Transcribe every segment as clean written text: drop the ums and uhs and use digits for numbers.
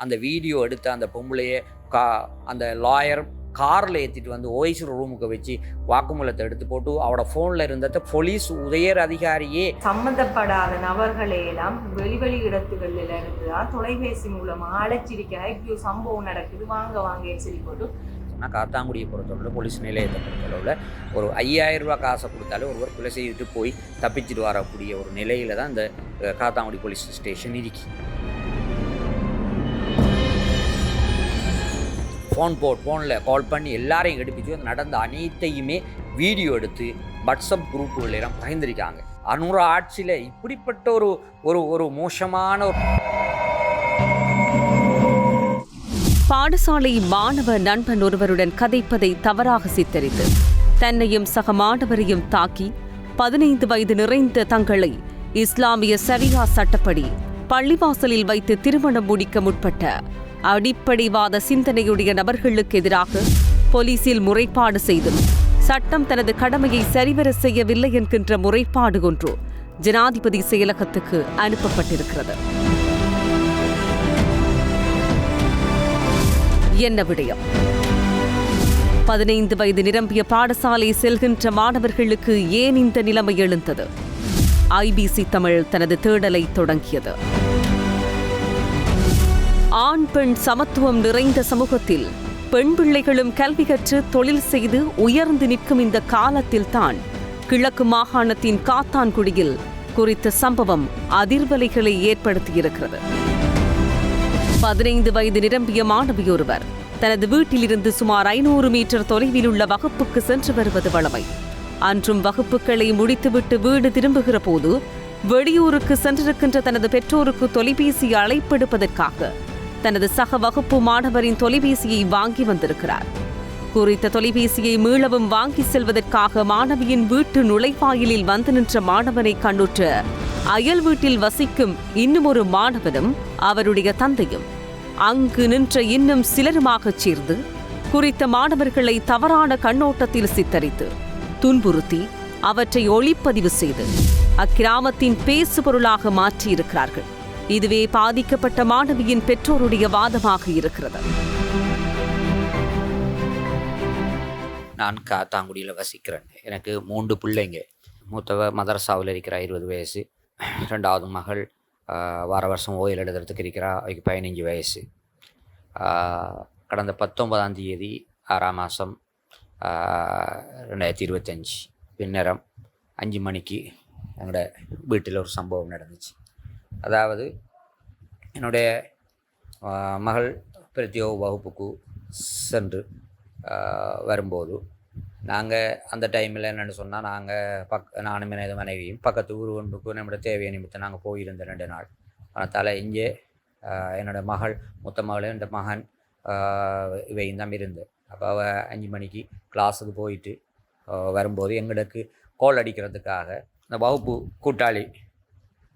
அந்த வீடியோ எடுத்து அந்த பொம்பளையை அந்த லாயர் காரில் ஏற்றிட்டு வந்து ஓய்ஸ் ரூமுக்கு வச்சு வாக்குமூலத்தை எடுத்து போட்டு அவட ஃபோனில் இருந்ததை போலீஸ் உயர் அதிகாரியே சம்மந்தப்படாத நபர்களையெல்லாம் வெளிவெளி இடத்துகளில் இருந்துதான் தொலைபேசி மூலமாக அழைச்சிருக்க இப்படி சம்பவம் நடக்குது வாங்க சொல்லி போட்டு. ஆனால் காத்தாங்குடியை பொறுத்தளவில் போலீஸ் நிலையத்தை பொறுத்தளவில் ஒரு 5000 ரூபா காசை கொடுத்தாலே ஒருவர் கொலை செய்துட்டு போய் தப்பிச்சுட்டு வரக்கூடிய ஒரு நிலையில் தான் இந்த காத்தாங்குடி போலீஸ் ஸ்டேஷன் இருக்கு. ஃபோனில் கால் பண்ணி எல்லாரையும் எடுப்பிச்சு நடந்த அனைத்தையுமே வீடியோ எடுத்து வாட்ஸ்அப் குரூப்புகள் எல்லாம் பகிர்ந்திருக்காங்க. அனுர ஆட்சியில் இப்படிப்பட்ட ஒரு மோசமான பாடசாலை மாணவ நண்பன் ஒருவருடன் கதைப்பதை தவறாக சித்தரித்து தன்னையும் சக மாணவரையும் தாக்கி 15 வயது நிறைந்த தங்களை இஸ்லாமிய சரியா சட்டப்படி பள்ளிவாசலில் வைத்து திருமணம் முடிக்க முற்பட்ட அடிப்படைவாத சிந்தனையுடைய நபர்களுக்கு எதிராக போலீசில் முறைப்பாடு செய்தும் சட்டம் தனது கடமையை சரிவர செய்யவில்லை என்கின்ற முறைப்பாடு ஒன்று ஜனாதிபதி செயலகத்துக்கு அனுப்பப்பட்டிருக்கிறது. என்ன விடயம்? 15 வயது நிரம்பிய பாடசாலை செல்கின்ற மாணவர்களுக்கு ஏன் இந்த நிலைமை எழுந்தது? ஐபிசி தமிழ் தனது தேடலை தொடங்கியது. ஆண் பெண் சமத்துவம் நிறைந்த சமூகத்தில் பெண் பிள்ளைகளும் கல்வி கற்று தொழில் செய்து உயர்ந்து நிற்கும் இந்த காலத்தில்தான் கிழக்கு மாகாணத்தின் காத்தான்குடியில் குறித்த சம்பவம் அதிர்வலைகளை ஏற்படுத்தியிருக்கிறது. 15 வயது நிரம்பிய மாணவியொருவர் தனது வீட்டிலிருந்து சுமார் 500 மீட்டர் தொலைவில் உள்ள வகுப்புக்கு சென்று வருவது வழமை. அன்றும் வகுப்புகளை முடித்துவிட்டு வீடு திரும்புகிற போது வெளியூருக்கு சென்றிருக்கின்ற தனது பெற்றோருக்கு தொலைபேசி அழைப்பெடுப்பதற்காக தனது சக வகுப்பு மாணவரின் தொலைபேசியை வாங்கி வந்திருக்கிறார். குறித்த தொலைபேசியை மீளவும் வாங்கி செல்வதற்காக மாணவியின் வீட்டு நுழைவாயிலில் வந்து நின்ற மாணவனை கண்ணுற்ற அயல் வீட்டில் வசிக்கும் இன்னும் ஒரு மாணவனும் அவருடைய தந்தையும் அங்கு நின்ற இன்னும் சிலருமாகச் சேர்ந்து குறித்த மாணவர்களை தவறான கண்ணோட்டத்தில் சித்தரித்து துன்புறுத்தி அவற்றை ஒளிப்பதிவு செய்து அக்கிராமத்தின் பேசுபொருளாக மாற்றியிருக்கிறார்கள். இதுவே பாதிக்கப்பட்ட மாணவியின் பெற்றோருடைய வாதமாக இருக்கிறது. நான் காத்தாங்குடியில் வசிக்கிறேன். எனக்கு 3 பிள்ளைங்க. மூத்தவ மதரசாவில் இருக்கிறா 20 வயசு. 2வது மகள் வார வருஷம் ஓயில் எழுதுறதுக்கு இருக்கிறா, அவருக்கு 15 வயசு. கடந்த 19ஆம் தேதி 6ஆம் மாதம் 2025 பின்னரம் 5 மணிக்கு எங்களோட வீட்டில் ஒரு சம்பவம் நடந்துச்சு. அதாவது என்னுடைய மகள் பிரத்யோக வகுப்புக்கு சென்று வரும்போது நாங்கள் அந்த டைமில் என்னென்னு சொன்னால் நானும் எனது மனைவியும் பக்கத்து ஊர் ஒன்றுக்கு நம்மளோட தேவையை நிமித்தம் நாங்கள் போயிருந்த 2 நாள். அதனால் இங்கே என்னோடய மகள் மூத்த மகள் என் மகன் இவையும் தான் இருந்து. அப்போ அவள் 5 மணிக்கு கிளாஸுக்கு போயிட்டு வரும்போது எங்களுக்கு கோல் அடிக்கிறதுக்காக இந்த வகுப்பு கூட்டாளி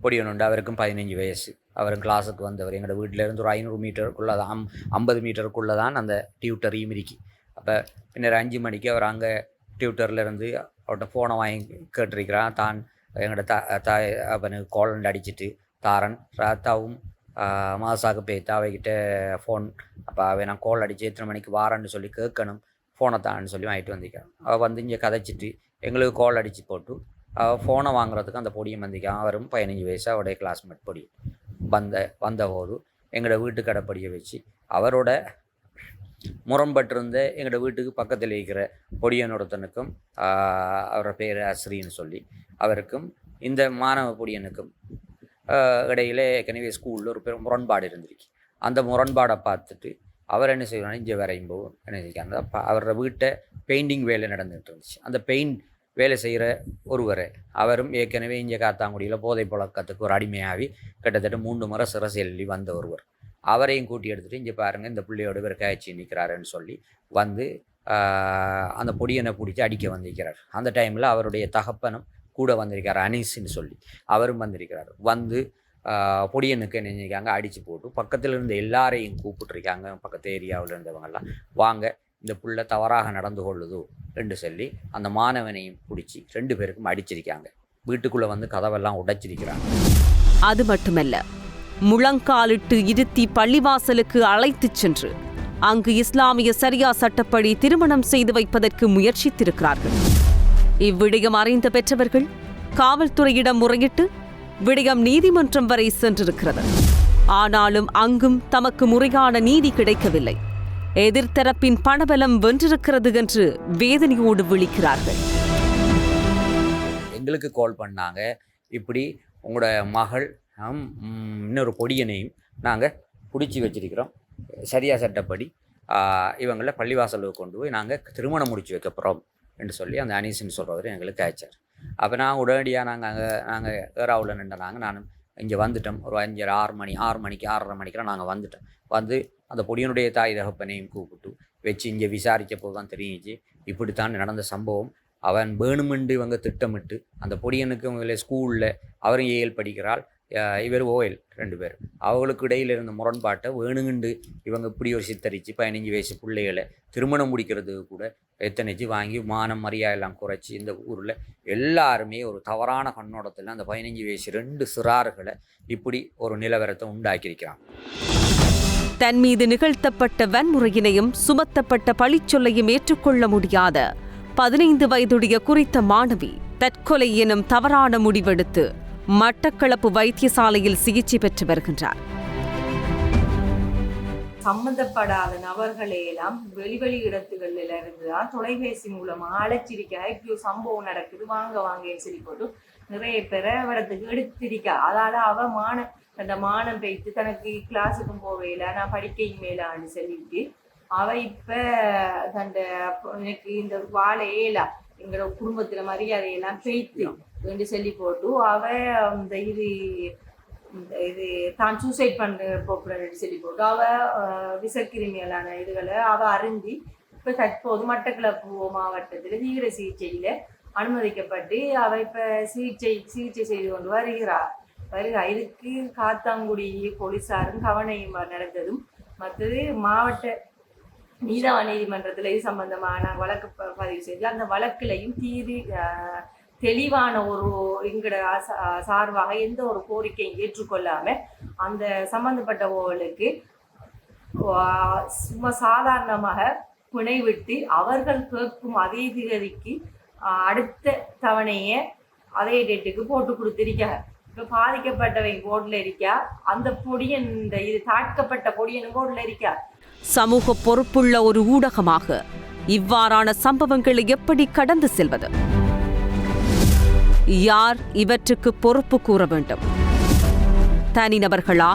பொடியனுண்டு. அவருக்கும் 15 வயசு. அவரும் கிளாஸுக்கு வந்தவர். எங்களோட வீட்டிலேருந்து ஒரு 500 மீட்டருக்குள்ளே தான் 50 மீட்டருக்குள்ளே தான் அந்த டியூட்டரையும் இருக்கு. அப்போ பின்னர் 5 மணிக்கு அவர் அங்கே டியூட்டர்லேருந்து அவர்கிட்ட ஃபோனை வாங்கி கேட்டிருக்கிறான். தான் எங்களோட தாய் அவனுக்கு கோலண்டு அடிச்சுட்டு தாரன் ராத்தாவும் மாசாக்கு போய்த்து அவைக்கிட்ட ஃபோன். அப்போ அவன் நான் கோல் அடித்து எத்தனை மணிக்கு வாரன்னு சொல்லி கேட்கணும், ஃபோனை தான்னு சொல்லி வாங்கிட்டு வந்திருக்கான். அவள் வந்து இங்கே கதைச்சிட்டு எங்களுக்கு கோல் அடித்து போட்டு அவள் ஃபோனை வாங்குறதுக்கு அந்த பொடியை வந்திருக்கான். அவரும் 15 வயசு. அவருடைய கிளாஸ்மேட் பொடி வந்தபோது எங்களோட வீட்டு கடைப்படியை வச்சு அவரோட முரண்பட்டிருந்த எங்களோட வீட்டுக்கு பக்கத்தில் இருக்கிற பொடியனொருத்தனுக்கும் அவரோட பேர் அஸ்ரின்னு சொல்லி அவருக்கும் இந்த மாணவ பொடியனுக்கும் இடையில ஏற்கனவே ஸ்கூலில் ஒரு பெரும் முரண்பாடு இருந்திருக்கு. அந்த முரண்பாடை பார்த்துட்டு அவர் என்ன செய்வார், இங்கே வரையும் போது என்ன செய்யறாங்க, அவரோட வீட்டை பெயிண்டிங் வேலை நடந்துகிட்டு இருந்துச்சு. அந்த பெயிண்ட் வேலை செய்கிற ஒருவர் அவரும் ஏற்கனவே இங்கே காத்தாங்குடியில் போதை பழக்கத்துக்கு ஒரு அடிமையாகி கிட்டத்தட்ட 3 முறை சிறைசெல்லி வந்த ஒருவர். அவரையும் கூட்டி எடுத்துகிட்டு இங்கே பாருங்கள் இந்த பிள்ளையோட பேர் காய்ச்சி நிற்கிறாருன்னு சொல்லி வந்து அந்த பொடியனை பிடிச்சி அடிக்க வந்திருக்கிறார். அந்த டைமில் அவருடைய தகப்பனும் கூட வந்திருக்கார், அனீஸ்ன்னு சொல்லி அவரும் வந்திருக்கிறார். வந்து பொடியனுக்கு என்ன செஞ்சிருக்காங்க, அடித்து போட்டு பக்கத்தில் இருந்த எல்லாரையும் கூப்பிட்டுருக்காங்க. பக்கத்து ஏரியாவில் இருந்தவங்கெல்லாம் வாங்க இந்த புள்ள தவறாக நடந்து கொள்ளுதோ என்று சொல்லி அந்த மாணவனையும் பிடிச்சி 2 பேருக்கும் அடிச்சிருக்காங்க. வீட்டுக்குள்ளே வந்து கதவெல்லாம் உடைச்சிருக்கிறாங்க. அது மட்டுமல்ல, முழங்காலிட்டு இருத்தி பள்ளிவாசலுக்கு அழைத்துச் சென்று அங்கு இஸ்லாமிய சரியா சட்டப்படி திருமணம் செய்து வைப்பதற்கு முயற்சித்திருக்கிறார்கள். இவ்விடயம் அறிந்த பெற்றவர்கள் காவல்துறையிடம் முறையிட்டு விடயம் நீதிமன்றம் வரை சென்றிருக்கிறது. ஆனாலும் அங்கும் தமக்கு முறையான நீதி கிடைக்கவில்லை. எதிர்த்தரப்பின் பணபலம் வென்றிருக்கிறது என்று வேதனையோடு விழிக்கிறார்கள். எங்களுக்கு கால் பண்ணாங்க, இப்படி உங்களோட மகள் இன்னொரு பொடியனையும் நாங்கள் பிடிச்சி வச்சிருக்கிறோம், சரியா சட்டப்படி இவங்கள பள்ளிவாசலுக்கு கொண்டு போய் நாங்கள் திருமணம் முடிச்சு வைக்க போகிறோம் என்று சொல்லி அந்த அனீஸ்ன்னு சொல்கிறவர் எங்களுக்கு அழைச்சார். அப்போ நான் உடனடியாக நாங்கள் ஏறாவில் நின்றாங்க. நானும் இங்கே வந்துட்டோம். ஒரு 6 மணிக்கு 6:30 மணிக்கெலாம் நாங்கள் வந்துட்டோம். வந்து அந்த பொடியனுடைய தாய் தகப்பனையும் கூப்பிட்டு வச்சு இங்கே விசாரிக்க போது தான் தெரிஞ்சிச்சு இப்படித்தான் நடந்த சம்பவம். அவன் வேணுமென்று இவங்க திட்டமிட்டு அந்த பொடியனுக்கு இவங்கள ஸ்கூலில் அவரும் ஏஎல் படிக்கிறாள், இவர் ஓஎல், 2 பேர். அவங்களுக்கு இடையில் இருந்த முரண்பாட்டை வேணுங்கண்டு இவங்க இப்படி ஒரு சித்தரித்து 15 வயசு பிள்ளைகளை திருமணம் முடிக்கிறதுக்கு கூட எத்தனைச்சு வாங்கி மானம் மரியாதையெல்லாம் குறைச்சி இந்த ஊரில் எல்லாருமே ஒரு தவறான கண்ணோட்டத்தில் அந்த 15 வயசு 2 சிறார்களை இப்படி ஒரு நிலவரத்தை உண்டாக்கியிருக்கிறாங்க. தன் மீது நிகழ்த்தப்பட்ட வன்முறையினையும் சுமத்தப்பட்ட பழிச்சொல்லையும் ஏற்றுக்கொள்ள முடியாத 15 வயதுடைய குறித்த மாணவி தற்கொலை எனும் தவறான முடிவெடுத்து மட்டக்களப்பு வைத்தியசாலையில் சிகிச்சை பெற்று வருகின்றார். சம்பந்தப்படாத நபர்களையெல்லாம் வெளி இடத்துகளில் இருந்துதான் தொலைபேசி மூலமா அழைச்சிருக்கா, இப்படி சம்பவம் நடக்குது, வாங்க சொல்லி போட்டு நிறைய பேரை இடத்துக்கு எடுத்திருக்கா. அதால அவ அந்த மானம் பெய்த்து தனக்கு கிளாஸுக்கும் போவேல, நான் படிக்கையும் மேலான்னு சொல்லிட்டு அவ இப்ப எனக்கு இந்த வாழை ஏலா எங்களோட குடும்பத்துல மரியாதையெல்லாம் பெய்த்து என்று சொல்லி போட்டு அவ இந்த இது தான் சூசைட் பண்ண போக்குறன்னு சொல்லி போட்டு அவ விசக்கிருமியலான இதுகளை அவ அறிந்தி இப்ப தற்போது மட்டக்களப்பு மாவட்டத்தில் தீவிர சிகிச்சையில அனுமதிக்கப்பட்டு அவ இப்ப சிகிச்சை செய்து கொண்டு வருகிறார். இதுக்கு காத்தாங்குடி போலீசாரும் கவனையும் நடந்ததும், மற்றது மாவட்ட நீதவான் நீதிமன்றத்தில் இது சம்பந்தமான வழக்கு பதிவு செய்து அந்த வழக்கிலையும் தெளிவான ஒரு எங்கட சார்பாக எந்த ஒரு கோரிக்கையும் ஏற்றுக்கொள்ளாம அந்த சம்பந்தப்பட்டவர்களுக்கு சும்மா சாதாரணமாக பிணை விட்டு அவர்கள் கேட்கும் அதே திகதிக்கு அடுத்த தவணையை அதே டேட்டுக்கு போட்டு கொடுத்திருக்காங்க. இப்போ பாதிக்கப்பட்டவங்க போர்டில் இருக்கா, அந்த பொடியன் இது தாக்கப்பட்ட பொடியன் போர்டில் இருக்கா. சமூக பொறுப்புள்ள ஒரு ஊடகமாக இவ்வாறான சம்பவங்களை எப்படி கடந்து செல்வது? யார் இவற்றுக்கு பொறுப்பு கூற வேண்டும்? தனிநபர்களா,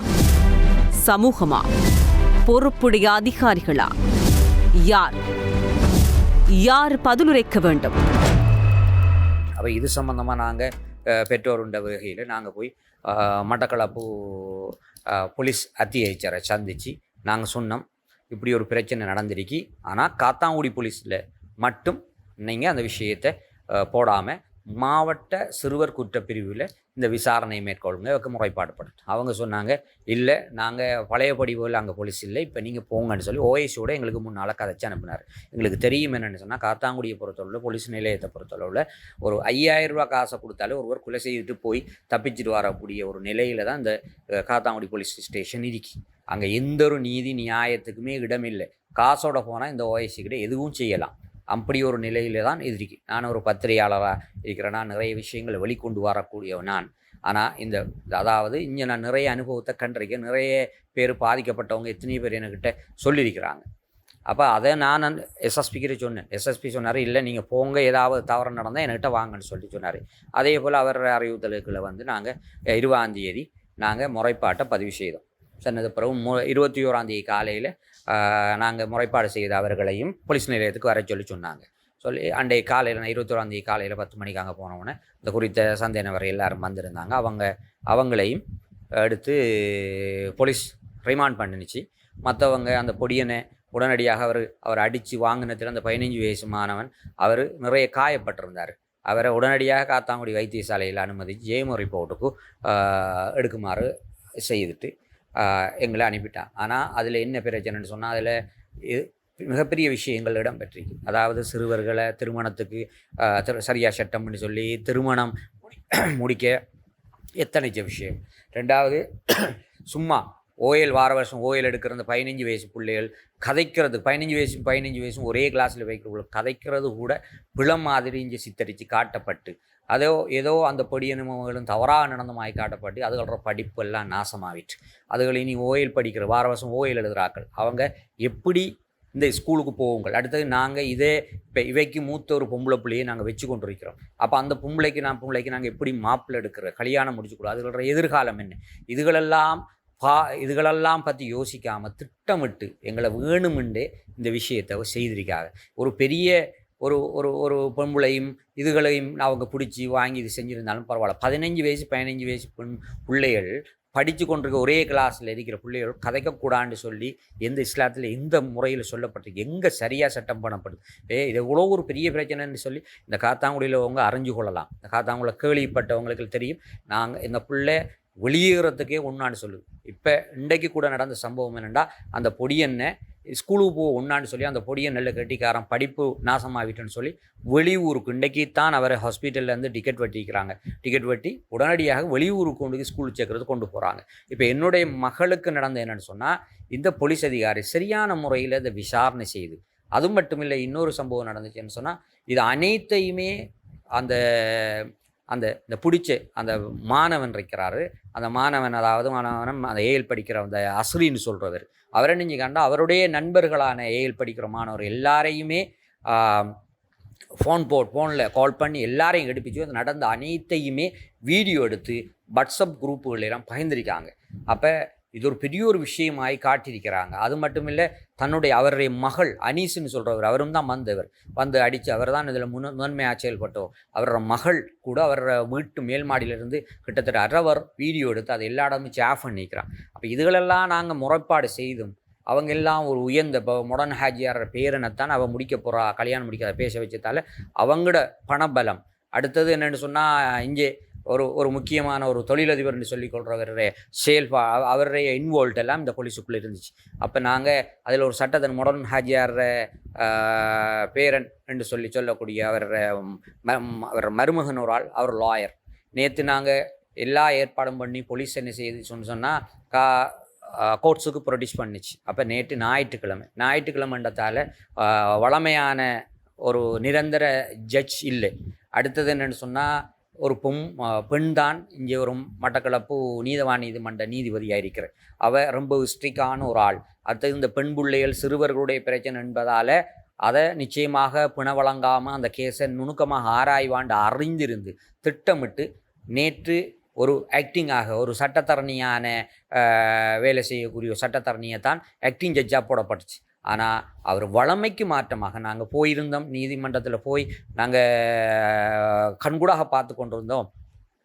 சமூகமா, பொறுப்புடைய அதிகாரிகளா? யார் பதிலுரைக்க வேண்டும்? அப்போ இது சம்பந்தமாக நாங்கள் பெற்றோருண்ட வகையில் நாங்கள் போய் மட்டக்களப்பு போலீஸ் அத்தியட்சரை சந்தித்து நாங்கள் சொன்னோம், இப்படி ஒரு பிரச்சனை நடந்திருக்கு. ஆனால் காத்தாங்குடி போலீஸில் மட்டும் நீங்கள் அந்த விஷயத்தை போடாமல் மாவட்ட சிறுவர் குற்றப்பிரிவில் இந்த விசாரணையை மேற்கொள்ளுங்க முறைப்பாடுபட்டு அவங்க சொன்னாங்க, இல்லை நாங்கள் பழையபடி போல் அங்கே போலீஸ் இல்லை, இப்போ நீங்கள் போங்கன்னு சொல்லி ஓஎஸோடு எங்களுக்கு முன்னால் கதைச்சி அனுப்பினார். எங்களுக்கு தெரியும் என்னென்னு சொன்னால் காத்தாங்குடியை பொறுத்தளவில் போலீஸ் நிலையத்தை பொறுத்தளவில் ஒரு 5000 ரூபா காசை கொடுத்தாலே ஒருவர் கொலை செய்துட்டு போய் தப்பிச்சுட்டு வரக்கூடிய ஒரு நிலையில் தான் இந்த காத்தாங்குடி போலீஸ் ஸ்டேஷன் இருக்கு. அங்கே எந்த ஒரு நீதி நியாயத்துக்குமே இடமில்லை. காசோட போனால் இந்த ஓஎஸ்சிக்கிட்ட எதுவும் செய்யலாம். அப்படி ஒரு நிலையில தான் இருக்கு. நான் ஒரு பத்திரிகையாளராக இருக்கிறேன், நான் நிறைய விஷயங்களை வெளிக்கொண்டு வரக்கூடியவன் நான். ஆனால் அதாவது இங்கே நான் நிறைய அனுபவத்தை கண்டிருக்கேன். நிறைய பேர் பாதிக்கப்பட்டவங்க எத்தனையோ பேர் என்கிட்ட சொல்லியிருக்கிறாங்க. அப்போ அதை நான் எஸ்எஸ்பிக்கிட்ட சொன்னேன். எஸ்எஸ்பி சொன்னார், இல்லை நீங்கள் போங்க, ஏதாவது தவறு நடந்தால் என்கிட்ட வாங்கன்னு சொன்னார். அதே போல் அவர் அறிவுறுத்தலுக்குள்ள வந்து நாங்கள் 20ஆம் தேதி நாங்கள் முறைப்பாட்டை பதிவு செய்தோம். சொன்னது பிறகு 21ஆம் தேதி காலையில் நாங்கள் முறைப்பாடு செய்த அவர்களையும் போலீஸ் நிலையத்துக்கு வர சொன்னாங்க. அன்றைய காலையில் நான் 21ஆம் தேதி காலையில் 10 மணிக்கு அங்கே போனவுடனே இந்த குறித்த சந்தேக நபர் எல்லாரும் வந்திருந்தாங்க. அவங்களையும் எடுத்து போலீஸ் ரிமாண்ட் பண்ணிச்சு. மற்றவங்க அந்த பொடியனை உடனடியாக அவர் அடித்து வாங்கினத்தில் அந்த 15 வயசு மாணவன் அவர் நிறைய காயப்பட்டிருந்தார். அவரை உடனடியாக காத்தாங்குடி வைத்தியசாலையில் அனுமதித்து ஜேமோ ரிப்போர்ட்டுக்கு எடுக்குமாறு செய்துட்டு எங்களை அனுப்பிட்டான். ஆனால் அதில் என்ன பிரச்சனைன்னு சொன்னால் அதில் மிகப்பெரிய விஷயங்கள் இடம்பெற்றிருக்கு. அதாவது சிறுவர்களை திருமணத்துக்கு சரியா சட்டம்னு சொல்லி திருமணம் முடிக்க எத்தனைச்ச விஷயம். ரெண்டாவது, சும்மா ஓஎல் வார வருஷம் ஓஎல் எடுக்கிற அந்த 15 வயசு பிள்ளைகள் கதைக்கிறது, 15 வயசும் ஒரே கிளாஸில் வைக்கிற கதைக்கிறது கூட பிளம் மாதிரி இங்கே சித்தரித்து காட்டப்பட்டு, ஏதோ அந்த பொடியனுமகளும் தவறாக நடந்த மாதிரி காட்டப்பட்டு அதுகளோட படிப்பு எல்லாம் நாசமாகிட்டு. அதுகள் இனி ஓஎல் படிக்கிற வார வருஷம் ஓஎல் எழுதுகிறாக்கள் அவங்க எப்படி இந்த ஸ்கூலுக்கு போவுங்கள். அடுத்தது நாங்கள் இப்போ இவைக்கு மூத்த ஒரு பொம்பளை பிள்ளையை நாங்கள் வச்சு கொண்டு இருக்கிறோம். அப்போ அந்த பொம்பளைக்கு நாங்கள் எப்படி மாப்பிள்ளை எடுக்கிற கல்யாணம் முடிச்சுக்கூடாது, அதுகளோட எதிர்காலம் என்ன, இதுகளெல்லாம் பற்றி யோசிக்காமல் திட்டமிட்டு எங்களை வேணுமென்றே இந்த விஷயத்தை செய்திருக்காங்க. ஒரு பெரிய ஒரு பொம்பளையும் இதுகளையும் அவங்க பிடிச்சி வாங்கி இது செஞ்சுருந்தாலும் பரவாயில்ல. 15 வயசு பிள்ளைகள் படித்து கொண்டிருக்க ஒரே கிளாஸில் இருக்கிற பிள்ளைகள் கதைக்கக்கூடாதுன்னு சொல்லி எந்த இஸ்லாத்தில் எந்த முறையில் சொல்லப்பட்டிருக்கு, எங்கே சரியாக சட்டம் பண்ணப்படுது. இது எவ்வளோ ஒரு பெரிய பிரச்சனைன்னு சொல்லி இந்த காத்தாங்குடியில் அவங்க அறிஞ்சு கொள்ளலாம். இந்த காத்தாங்குடியில் கேள்விப்பட்டவங்களுக்கு தெரியும். நாங்கள் இந்த பிள்ளை வெளியேறதுக்கே ஒன்றான்னு சொல்லுது. இப்போ இன்றைக்கு கூட நடந்த சம்பவம் என்னென்னா, அந்த பொடியனை ஸ்கூலுக்கு போக ஒன்றான்னு சொல்லி அந்த பொடியன் நல்ல கட்டிக்காரன் படிப்பு நாசமாகிட்டுன்னு சொல்லி வெளியூருக்கு இன்றைக்கி தான் அவரை ஹாஸ்பிட்டல்லேருந்து டிக்கெட் வெட்டி உடனடியாக வெளியூருக்கு கொண்டு ஸ்கூல் சேர்க்கறது கொண்டு போகிறாங்க. இப்போ என்னுடைய மகளுக்கு நடந்த என்னென்னு சொன்னால், இந்த போலீஸ் அதிகாரி சரியான முறையில் இதை விசாரணை செய்து, அது மட்டும் இல்லை இன்னொரு சம்பவம் நடந்துச்சுன்னு சொன்னால், இது அனைத்தையுமே இந்த பிடிச்ச அந்த மாணவன் இருக்கிறாரு, அந்த மாணவன் அந்த ஏஎல் படிக்கிற அந்த அஸ்ரின்னு சொல்கிறவர், அவரை நீங்கள் கண்டா அவருடைய நண்பர்களான ஏஎல் படிக்கிற மாணவர் எல்லாரையுமே ஃபோனில் கால் பண்ணி எல்லாரையும் எடுப்பிச்சு அது நடந்த அனைத்தையுமே வீடியோ எடுத்து வாட்ஸ்அப் குரூப்புகளெல்லாம் பகிர்ந்திருக்காங்க. அப்போ இது ஒரு பெரிய ஒரு விஷயமாய் காட்டியிருக்கிறாங்க. அது மட்டும் இல்லை, அவருடைய மகள் அனீஸ்ன்னு சொல்கிறவர், அவரும் தான் வந்து அடித்து அவர் தான் இதில் முதன்மையாக செயல்பட்டோர். அவரோட மகள் கூட அவரோட வீட்டு மேல் மாடியிலிருந்து கிட்டத்தட்ட அரவர் வீடியோ எடுத்து அதை எல்லா இடமும் ஆஃப் பண்ணிக்கிறான். அப்போ இதுகளெல்லாம் நாங்கள் முறைப்பாடு செய்தும் அவங்க எல்லாம் ஒரு உயர்ந்த இப்போ மொடர்ன் ஹாஜியார் பேரனைத்தான் அவள் முடிக்க போகிறா, கல்யாணம் முடிக்காத பேச வச்சதால் அவங்களோட பணபலம். அடுத்தது என்னென்னு சொன்னால், இங்கே ஒரு முக்கியமான ஒரு தொழிலதிபர்னு சொல்லிக்கொள்கிறவருடைய அவருடைய இன்வால்வ் எல்லாம் இந்த போலீஸுக்குள்ளே இருந்துச்சு. அப்போ நாங்கள் அதில் ஒரு சட்டத்தின் மொடர்ன் ஹாஜியார் பேரன் என்று சொல்லக்கூடிய அவர் மருமகன் ஒரு ஆள், அவர் லாயர். நேற்று நாங்கள் எல்லா ஏற்பாடும் பண்ணி போலீஸ் என்ன செய்து சொன்னால் கோர்ட்ஸுக்கு ப்ரொடியூஸ் பண்ணிச்சு. அப்போ நேற்று ஞாயிற்றுக்கிழமைன்றதால வழமையான ஒரு நிரந்தர ஜட்ஜ் இல்லை. அடுத்தது என்னென்னு சொன்னால், ஒரு பெண் தான் இங்கே ஒரு மட்டக்களப்பு நீதவான் நீதிமன்ற நீதிபதியாக இருக்கிறார். அவள் ரொம்ப ஸ்ட்ரிக்டான ஒரு ஆள். அடுத்தது இந்த பெண் பிள்ளைகள் சிறுவர்களுடைய பிரச்சனை என்பதால் அதை நிச்சயமாக பிண வழங்காமல் அந்த கேஸை நுணுக்கமாக ஆராய்வாண்டு அறிந்திருந்து திட்டமிட்டு நேற்று ஒரு ஆக்டிங்காக ஒரு சட்டத்தரணியான வேலை செய்யக்கூடிய சட்டத்தரணியை தான் ஆக்டிங் ஜட்ஜாக போடப்பட்டுச்சு. ஆனால் அவர் வழமைக்கு மாற்றமாக நாங்கள் போயிருந்தோம், நீதிமன்றத்தில் போய் நாங்கள் கண்கூடாக பார்த்து கொண்டிருந்தோம்.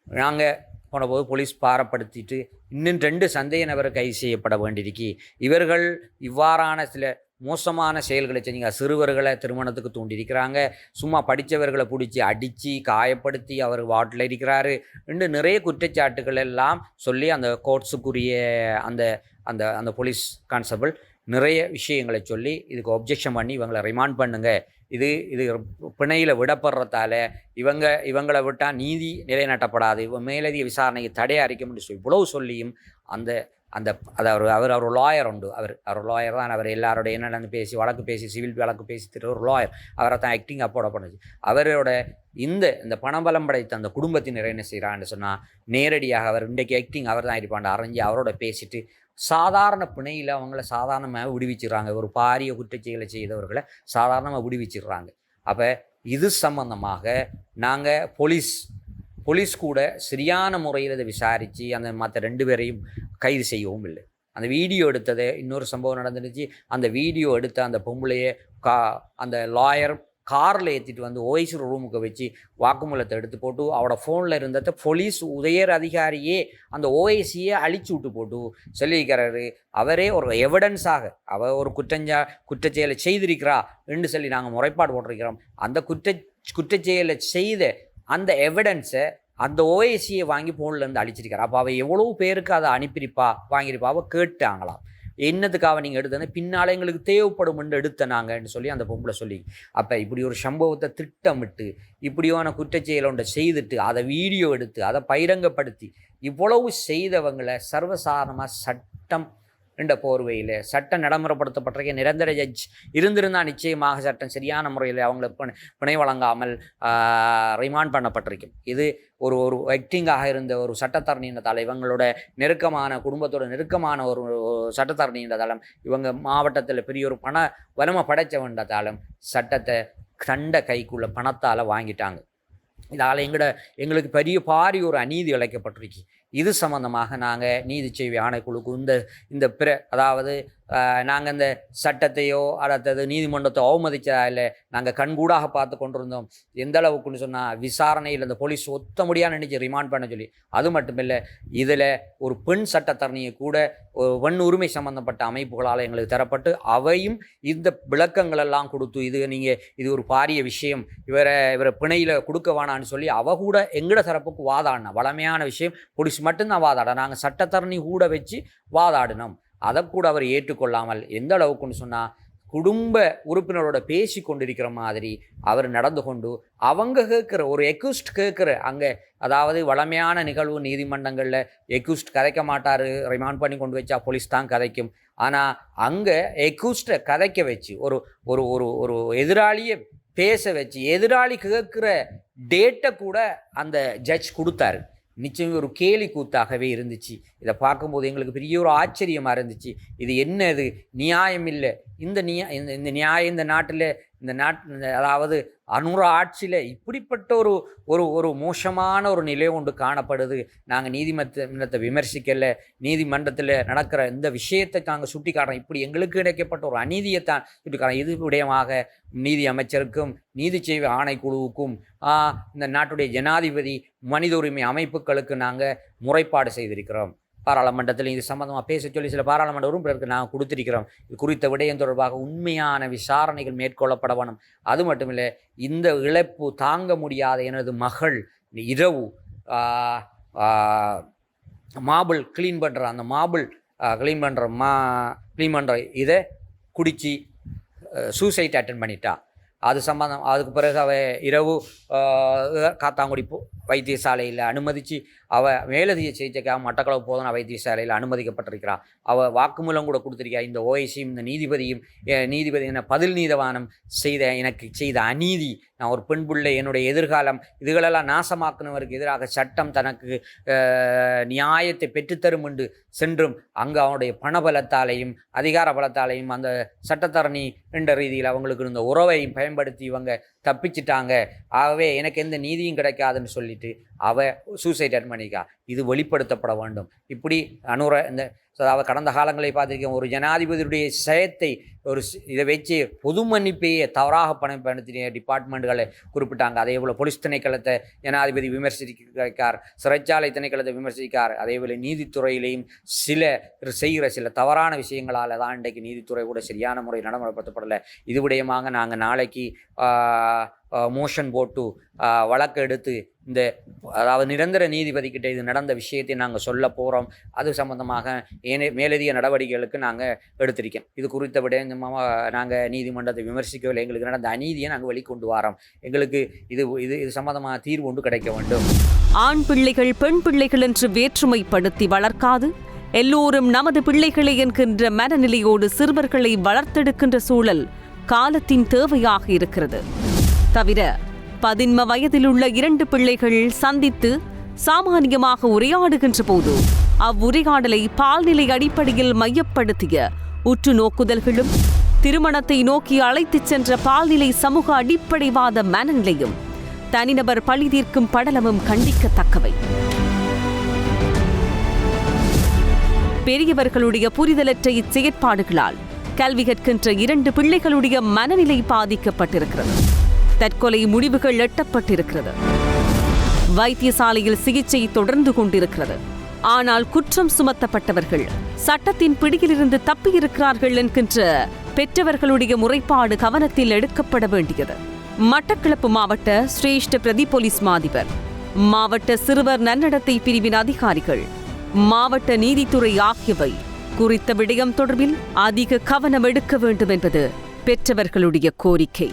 நாங்கள் போனபோது போலீஸ் பாரப்படுத்திட்டு இன்னும் 2 சந்தேக நபர் கைது செய்யப்பட வேண்டியிருக்கு. இவர்கள் இவ்வாறான சில மோசமான செயல்களை செஞ்சீங்க. சிறுவர்களை திருமணத்துக்கு தூண்டியிருக்கிறாங்க, சும்மா படித்தவர்களை பிடிச்சி அடித்து காயப்படுத்தி அவர் வாட்டில் இருக்கிறாரு என்று நிறைய குற்றச்சாட்டுகள் எல்லாம் சொல்லி அந்த கோர்ட்ஸுக்குரிய அந்த போலீஸ் கான்ஸ்டபிள் நிறைய விஷயங்களை சொல்லி இதுக்கு ஒப்ஜெக்ஷன் பண்ணி இவங்களை ரிமாண்ட் பண்ணுங்க, இது பிணையில் விடப்படுறதால இவங்களை விட்டால் நீதி நிலைநாட்டப்படாது, மேலதிக விசாரணைக்கு தடை அறிக்கை சொல்லி இவ்வளவு சொல்லியும் அவர் ஒரு லாயர் உண்டு. அவர் லாயர் தான். அவர் எல்லாரோட என்னென்னு பேசி வழக்கு பேசி சிவில் வழக்கு பேசி ஒரு லாயர். அவரை தான் ஆக்டிங்காக போடப்படுச்சு. அவரோட இந்த பணபலம் படைத்த அந்த குடும்பத்தினர் என்ன செய்கிறான்னு சொன்னால், நேரடியாக அவர் இன்றைக்கு ஆக்டிங் அவர் தான் இருப்பாண்டு அறிஞ்சு அவரோட பேசிட்டு சாதாரண பிணையில் அவங்கள சாதாரணமாக விடுவிச்சிடுறாங்க. ஒரு பாரிய குற்றச்செயலை செய்தவர்களை சாதாரணமாக விடுவிச்சிடுறாங்க. அப்போ இது சம்பந்தமாக நாங்கள் போலீஸ் கூட சரியான முறையில் இதை விசாரித்து அந்த மற்ற 2 பேரையும் கைது செய்யவும் இல்லை. அந்த வீடியோ எடுத்ததை இன்னொரு சம்பவம் நடந்துருச்சு. அந்த வீடியோ எடுத்த அந்த பொம்பளையை அந்த லாயர் காரில் ஏற்றிட்டு வந்து ஓய்ஸ் ரூமுக்கு வச்சு வாக்குமூலத்தை எடுத்து போட்டு அவட ஃபோனில் இருந்ததை போலீஸ் உயர் அதிகாரியே அந்த ஓஎஸ்சியை அழிச்சு விட்டு போட்டு சொல்லியிருக்கிறாரு. அவரே ஒரு எவிடன்ஸாக ஒரு குற்றச்செயலை செய்திருக்கிறா என்று சொல்லி நாங்கள் முறைப்பாடு போட்டிருக்கிறோம். அந்த குற்றச்செயலை செய்த அந்த எவிடன்ஸை அந்த ஓஎஸ்சியை வாங்கி ஃபோன்லேருந்து அழிச்சிருக்காரு. அப்போ அவள் எவ்வளோ பேருக்கு அதை வாங்கியிருப்பா அவள் கேட்டாங்களாம். என்னத்துக்காக நீங்கள் எடுத்தது, பின்னால் எங்களுக்கு தேவைப்படும் என்று எடுத்த நாங்கன்னு சொல்லி அந்த பொம்பளை சொல்லி. அப்போ இப்படி ஒரு சம்பவத்தை திட்டமிட்டு இப்படியான குற்றச்செயலை ஒன்றை செய்துட்டு அதை வீடியோ எடுத்து அதை பகிரங்கப்படுத்தி இவ்வளவு செய்தவங்களை சர்வசாதாரணமாக சட்டம் என்ற போர்வையில் சட்டம் நடைமுறைப்படுத்தப்பட்டிருக்க நிரந்தர ஜட்ஜ் இருந்திருந்தால் நிச்சயமாக சட்டம் சரியான முறையில் அவங்களை பிணை வழங்காமல் ரிமாண்ட் பண்ணப்பட்டிருக்கும். இது ஒரு ஆக்டிங்காக இருந்த ஒரு சட்டத்தரணியின் தலை, இவங்களோட நெருக்கமான குடும்பத்தோட நெருக்கமான ஒரு சட்டத்தரணியின் தளம், இவங்க மாவட்டத்தில் பெரிய ஒரு வனமை படைச்சவன்றதாலும் சட்டத்தை கண்ட கைக்குள்ள பணத்தால் வாங்கிட்டாங்க. இதால் எங்களுக்கு பெரிய பாரி ஒரு அநீதி இழைக்கப்பட்டிருக்கு. இது சம்பந்தமாக நாங்கள் நீதி சேவை ஆணைக்குழுக்கு இந்த அதாவது நாங்கள் இந்த சட்டத்தையோ அல்லது நீதிமன்றத்தை அவமதிச்சா இல்லை, நாங்கள் கண்கூடாக பார்த்து கொண்டிருந்தோம். எந்த அளவுக்குன்னு சொன்னால் விசாரணையில் இந்த போலீஸ் ஒத்த முடியாது நினைச்சு ரிமாண்ட் பண்ண சொல்லி. அது மட்டும் இல்லை, இதில் ஒரு பெண் சட்டத்தரணியை கூட பெண் உரிமை சம்பந்தப்பட்ட அமைப்புகளால் எங்களுக்கு தரப்பட்டு அவையும் இந்த விளக்கங்களெல்லாம் கொடுத்து இது ஒரு பாரிய விஷயம், இவரை பிணையில் கொடுக்க வேணான்னு சொல்லி அவ கூட எங்கட தரப்புக்கு வாதாடினா. வளமையான விஷயம், போலீஸ் மட்டும்தான் வாதாட, நாங்கள் சட்டத்தரணி கூட வச்சு வாதாடினோம். அதை கூட அவர் ஏற்றுக்கொள்ளாமல் எந்த அளவுக்குன்னு சொன்னால் குடும்ப உறுப்பினரோட பேசி கொண்டிருக்கிற மாதிரி அவர் நடந்து கொண்டு அவங்க கேட்குற ஒரு எக்யூஸ்ட் கேட்குற அங்கே, அதாவது வளமையான நிகழ்வு நீதிமன்றங்களில் எக்யூஸ்ட் கதைக்க மாட்டார், ரிமாண்ட் பண்ணி கொண்டு வச்சா போலீஸ் தான் கதைக்கும். ஆனால் அங்கே எக்யூஸ்டை கதைக்க வச்சு ஒரு ஒரு ஒரு ஒரு எதிராளியை பேச வச்சு எதிராளி கேட்குற டேட்டை கூட அந்த ஜட்ஜ் கொடுத்தாரு. நிச்சயம் ஒரு கேலி கூத்தாகவே இருந்துச்சு. இதை பார்க்கும்போது எங்களுக்கு பெரிய ஒரு ஆச்சரியமாக இருந்துச்சு. இது என்னது நியாயம் இல்லை. இந்த நியாயம் இந்த நாட்டில் அதாவது அனுர ஆட்சியில் இப்படிப்பட்ட ஒரு மோசமான ஒரு நிலை ஒன்று காணப்படுது. நாங்கள் நீதிமன்றத்தை விமர்சிக்கலை, நீதிமன்றத்தில் நடக்கிற இந்த விஷயத்தை நாங்கள் சுட்டி காட்டுறோம். இப்படி எங்களுக்கு கிடைக்கப்பட்ட ஒரு அநீதியைத்தான் சுட்டி காட்டுறோம். இது விடயமாக நீதி அமைச்சருக்கும் நீதி சேவை ஆணைக்குழுவுக்கும் இந்த நாட்டுடைய ஜனாதிபதி மனித உரிமை அமைப்புகளுக்கு நாங்கள் முறைப்பாடு செய்திருக்கிறோம். பாராளுமன்றத்தில் இது சம்பந்தமாக பேச சொல்லி சில பாராளுமன்ற உறுப்பினருக்கு நாங்கள் கொடுத்திருக்கிறோம். இது குறித்த விடயம் தொடர்பாக உண்மையான விசாரணைகள் மேற்கொள்ளப்பட வேணும். அது மட்டுமில்லை, இந்த இழப்பு தாங்க முடியாத எனது மகள் இரவு மார்பிள் க்ளீன் பண்ணுற அந்த மார்பிள் க்ளீன் பண்ணுற இதை குடித்து சூசைட் அட்டன் பண்ணிட்டா. அது சம்பந்தம் அதுக்கு பிறகு அவ இரவு காத்தாங்குடி வைத்தியசாலையில் அனுமதித்து அவள் மேலதிக சிகிச்சைக்காக மட்டக்களவு போதனா வைத்தியசாலையில் அனுமதிக்கப்பட்டிருக்கிறாள். அவள் வாக்குமூலம் கூட கொடுத்திருக்கா. இந்த ஓஐசியும் இந்த நீதிபதி என்ன பதில் நீதவானம் எனக்கு செய்த அநீதி, நான் ஒரு பெண் பிள்ளை, என்னுடைய எதிர்காலம், இதுகளெல்லாம் நாசமாக்குனவருக்கு எதிராக சட்டம் தனக்கு நியாயத்தை பெற்றுத்தரும் என்று சென்றும் அங்கு அவனுடைய பணபலத்தாலையும் அதிகார பலத்தாலையும் அந்த சட்டத்தரணி என்ற ரீதியில் அவங்களுக்கு இருந்த உறவையும் பயன்படுத்தி இவங்க தப்பிச்சிட்டாங்க. ஆகவே எனக்கு எந்த நீதியும் கிடைக்காதுன்னு சொல்லிட்டு அவ சூசைட் பண்ணிக்கா. இது வெளிப்படுத்தப்பட வேண்டும். இப்படி அதாவது கடந்த காலங்களை பார்த்திருக்கோம். ஒரு ஜனாதிபதியுடைய செயத்தை இதை வச்சு பொது மன்னிப்பையே தவறாக பயன்படுத்திய டிபார்ட்மெண்ட்களை குறிப்பிட்டாங்க. அதே போல் போலீஸ் திணைக்களத்தை ஜனாதிபதி விமர்சிக்கிறார், சிறைச்சாலை திணைக்களத்தை விமர்சிக்கிறார். அதே போல் நீதித்துறையிலையும் செய்கிற சில தவறான விஷயங்களால் தான் இன்றைக்கு நீதித்துறை கூட சரியான முறையில் நடைமுறைப்படுத்தப்படலை. இது விடயமாக நாங்கள் நாளைக்கு மோஷன் போட்டு வழக்கு எடுத்து அதாவது நிரந்தர நீதிபதிக்கிட்ட இது நடந்த விஷயத்தை நாங்கள் சொல்ல போகிறோம். அது சம்பந்தமாக மேலதிக நடவடிக்கைகளுக்கு நாங்கள் எடுத்திருக்கோம். இது குறித்த விட நாங்கள் நீதிமன்றத்தை விமர்சிக்கவில்லை. எங்களுக்கு நடந்த அநீதியை நாங்கள் வெளிக்கொண்டு வரோம். எங்களுக்கு இது சம்பந்தமாக தீர்வு ஒன்று கிடைக்க வேண்டும். ஆண் பிள்ளைகள் பெண் பிள்ளைகள் என்று வேற்றுமைப்படுத்தி வளர்க்காது, எல்லோரும் நமது பிள்ளைகளை என்கின்ற மனநிலையோடு சிறுவர்களை வளர்த்தெடுக்கின்ற சூழல் காலத்தின் தேவையாக இருக்கிறது. தவிர 10 வயதில் உள்ள 2 பிள்ளைகள் சந்தித்து சாமானியமாக உரையாடுகின்ற போது அவ்வுரையாடலை பால்நிலை அடிப்படையில் மையப்படுத்திய உற்று நோக்குதல்களும் திருமணத்தை நோக்கி அழைத்துச் சென்ற பால்நிலை சமூக அடிப்படைவாத மனநிலையும் தனிநபர் பழி தீர்க்கும் படலமும் கண்டிக்கத்தக்கவை. பெரியவர்களுடைய புரிதலற்ற இச்செயற்பாடுகளால் கல்வி கற்கின்ற 2 பிள்ளைகளுடைய மனநிலை பாதிக்கப்பட்டிருக்கிறது. தற்கொலை முடிவுகள் எட்டப்பட்டிருக்கிறது. வைத்தியசாலையில் சிகிச்சை தொடர்ந்து கொண்டிருக்கிறது. ஆனால் குற்றம் சுமத்தப்பட்டவர்கள் சட்டத்தின் பிடியிலிருந்து தப்பியிருக்கிறார்கள் என்கின்ற பெற்றவர்களுடைய முறைப்பாடு கவனத்தில் எடுக்கப்பட வேண்டியது. மட்டக்களப்பு மாவட்ட சிரேஷ்ட பிரதி போலீஸ் மாதிபர், மாவட்ட சிறுவர் நன்னடத்தை பிரிவின் அதிகாரிகள், மாவட்ட நீதித்துறை ஆகியவை குறித்த விடயம் தொடர்பில் அதிக கவனம் எடுக்க வேண்டும் என்பது பெற்றவர்களுடைய கோரிக்கை.